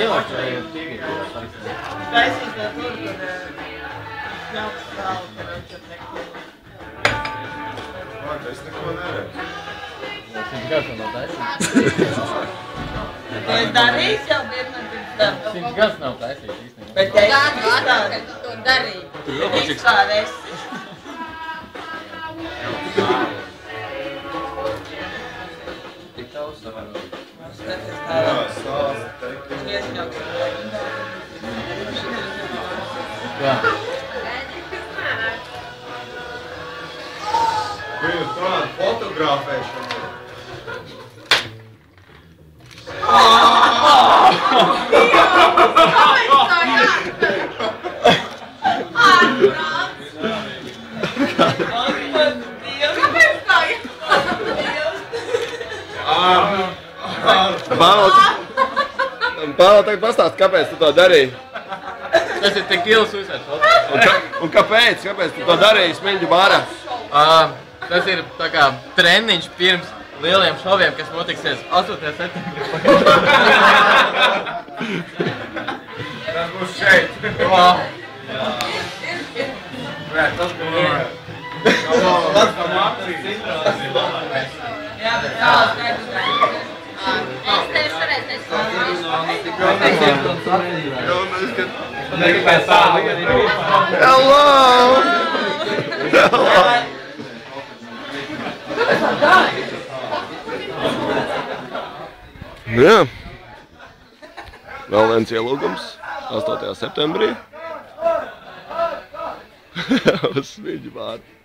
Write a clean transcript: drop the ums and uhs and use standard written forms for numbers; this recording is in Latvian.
ielaikt vai tīvī? Taisīt to tur, kur šņauks stāv, karoči ar nekļuvu. Es neko neredzu. 100 gads vēl nav taisīt. To es darīju jau vienmēr pirms tam. 100 gads nav taisīt īstenībā. Bet es izstādu. Tu to darīji. Vispār esi. Tik tavs savā. Skaties tādā. Stāsti teikt. Iesņauks. Jā. Viņu tāda fotografēšana. Pāvēl, tagad pastāst, kāpēc tu to darīji? Tas ir tekilas uzsvērts. Un kāpēc? Kāpēc tu to darīji Smiļģu bārā? Tas ir tā kā treniņš pirms lieliem šoviem, kas notiksies 8. septembrī. Tas būs šeit. Tas būs Jā, bet tālāk skaidrs. Es tevi šoreiz Hello! Jā. Vēl viens ielūgums 8. septembrī. Uz Smiļģu bāru.